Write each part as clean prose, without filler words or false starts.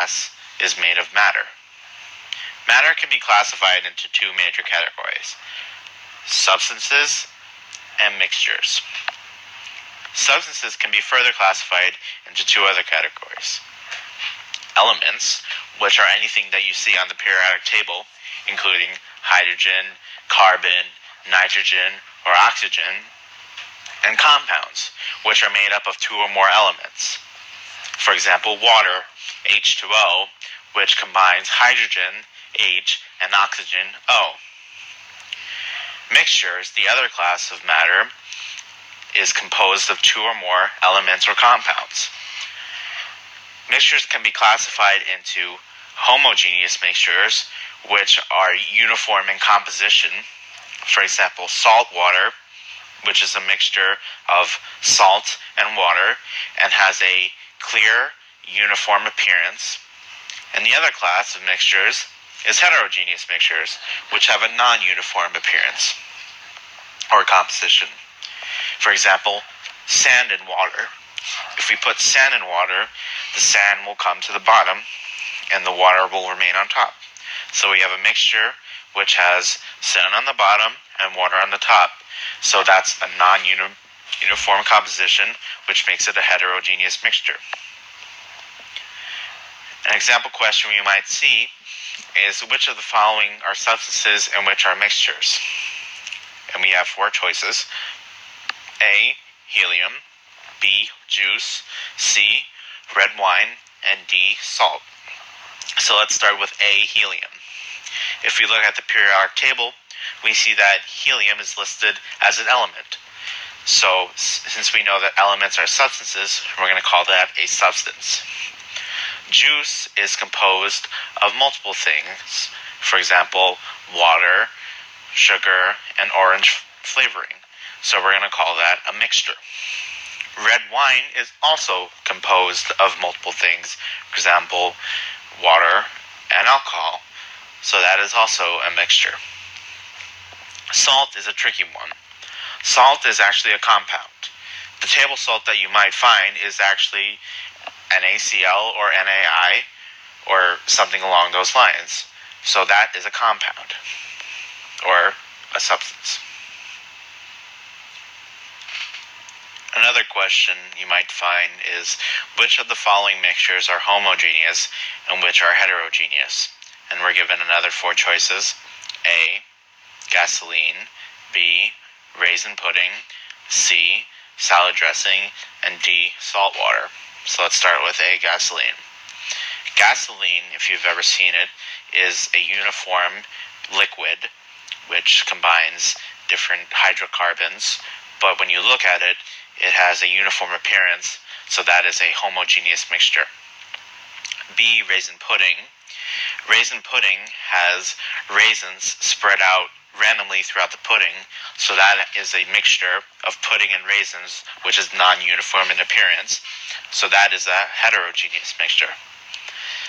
gas is made of matter. Matter can be classified into two major categories: substances and mixtures. Substances can be further classified into two other categories: elements, which are anything that you see on the periodic table, including hydrogen, carbon, nitrogen, or oxygen, and compounds, which are made up of two or more elements. For example, water, H2O, which combines hydrogen, H, and oxygen, O. Mixtures, the other class of matter, is composed of two or more elements or compounds. Mixtures can be classified into homogeneous mixtures, which are uniform in composition. For example, salt water, which is a mixture of salt and water and has a clear, uniform appearance. And the other class of mixtures is heterogeneous mixtures, which have a non-uniform appearance or composition. For example, sand and water. If we put sand in water, the sand will come to the bottom and the water will remain on top. So we have a mixture which has sand on the bottom and water on the top. So that's a non-uniform composition, which makes it a heterogeneous mixture. An example question we might see is, which of the following are substances and which are mixtures? And we have four choices: A, helium, B, juice, C, red wine, and D, salt. So let's start with A, helium. If we look at the periodic table, we see that helium is listed as an element. So since we know that elements are substances, we're going to call that a substance. Juice is composed of multiple things. For example, water, sugar, and orange flavoring. So we're going to call that a mixture. Red wine is also composed of multiple things. For example, water and alcohol. So that is also a mixture. Salt is a tricky one. Salt is actually a compound. The table salt that you might find is actually NaCl or NaI or something along those lines. So that is a compound or a substance. Another question you might find is, which of the following mixtures are homogeneous and which are heterogeneous? And we're given another four choices: A, gasoline, B, raisin pudding, C, salad dressing, and D, salt water. So let's start with A, gasoline. Gasoline, if you've ever seen it, is a uniform liquid which combines different hydrocarbons, but when you look at it, it has a uniform appearance, so that is a homogeneous mixture. B, raisin pudding. Raisin pudding has raisins spread out randomly throughout the pudding, so that is a mixture of pudding and raisins, which is non-uniform in appearance, so that is a heterogeneous mixture.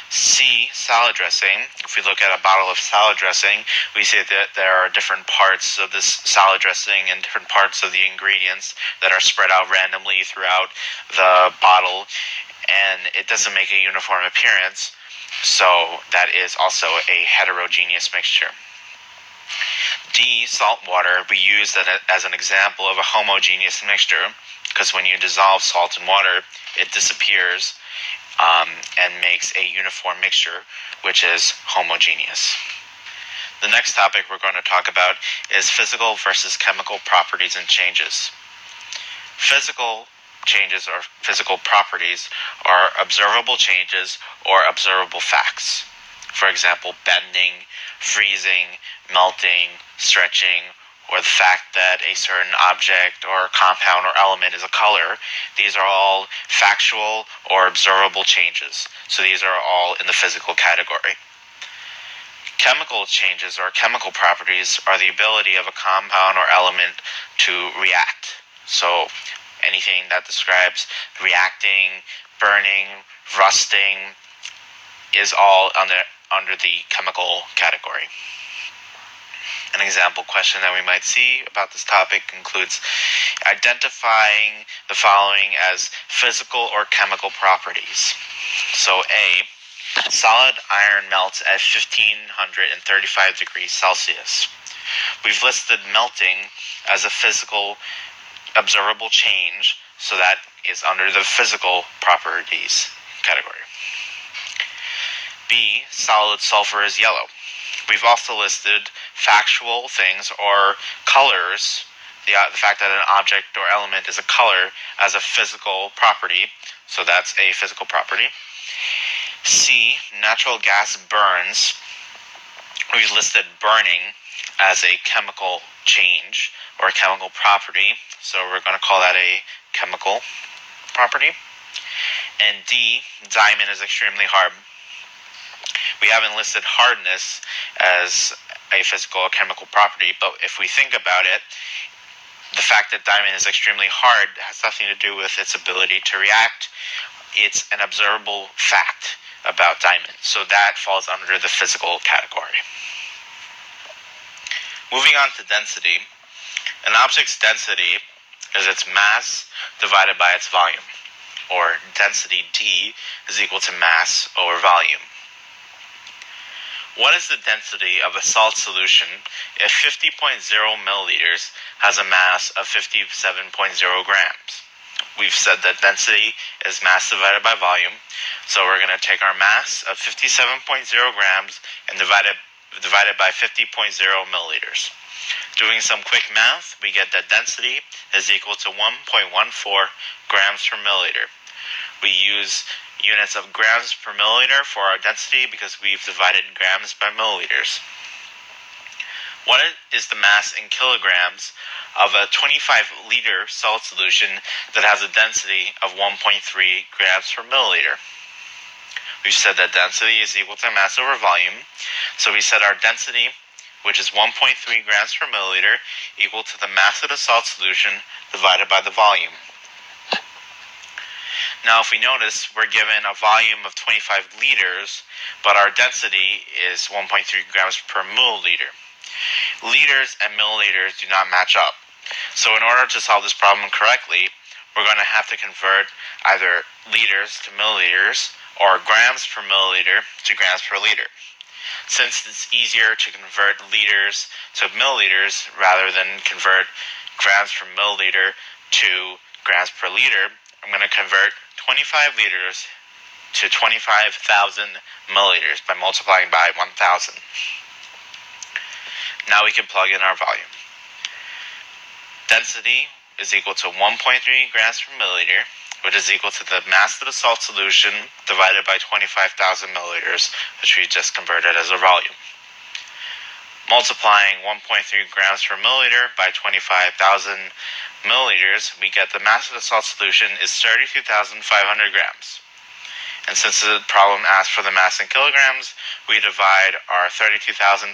C, salad dressing. If we look at a bottle of salad dressing, we see that there are different parts of this salad dressing and different parts of the ingredients that are spread out randomly throughout the bottle, and it doesn't make a uniform appearance, so that is also a heterogeneous mixture. D, salt water, we use that as an example of a homogeneous mixture, because when you dissolve salt in water, it disappears and makes a uniform mixture, which is homogeneous. The next topic we're going to talk about is physical versus chemical properties and changes. Physical changes or physical properties are observable changes or observable facts. For example, bending, freezing, melting, stretching, or the fact that a certain object or compound or element is a color. These are all factual or observable changes. So these are all in the physical category. Chemical changes or chemical properties are the ability of a compound or element to react. So anything that describes reacting, burning, rusting is all under the chemical category. An example question that we might see about this topic includes identifying the following as physical or chemical properties. So A, Solid iron melts at 1535 degrees Celsius. We've listed melting as a physical observable change, so that is under the physical properties category. B, solid sulfur is yellow. We've also listed factual things or colors, the fact that an object or element is a color as a physical property, so that's a physical property. C, natural gas burns. We've listed burning as a chemical change or a chemical property, so we're going to call that a chemical property. And D, diamond is extremely hard. We haven't listed hardness as a physical or chemical property, but if we think about it, the fact that diamond is extremely hard has nothing to do with its ability to react. It's an observable fact about diamond, so that falls under the physical category. Moving on to density. An object's density is its mass divided by its volume, or density D is equal to mass over volume. What is the density of a salt solution if 50.0 milliliters has a mass of 57.0 grams? We've said that density is mass divided by volume, so we're going to take our mass of 57.0 grams and divide it by 50.0 milliliters. Doing some quick math, we get that density is equal to 1.14 grams per milliliter. We use units of grams per milliliter for our density because we've divided grams by milliliters. What is the mass in kilograms of a 25-liter salt solution that has a density of 1.3 grams per milliliter? We've said that density is equal to mass over volume, so we said our density, which is 1.3 grams per milliliter, equal to the mass of the salt solution divided by the volume. Now, if we notice, we're given a volume of 25 liters, but our density is 1.3 grams per milliliter. Liters and milliliters do not match up. So in order to solve this problem correctly, we're going to have to convert either liters to milliliters or grams per milliliter to grams per liter. Since it's easier to convert liters to milliliters rather than convert grams per milliliter to grams per liter, I'm going to convert 25 liters to 25,000 milliliters by multiplying by 1,000. Now we can plug in our volume. Density is equal to 1.3 grams per milliliter, which is equal to the mass of the salt solution divided by 25,000 milliliters, which we just converted as a volume. Multiplying 1.3 grams per milliliter by 25,000 milliliters, we get the mass of the salt solution is 32,500 grams. And since the problem asks for the mass in kilograms, we divide our 32,500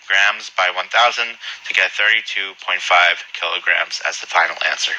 grams by 1,000 to get 32.5 kilograms as the final answer.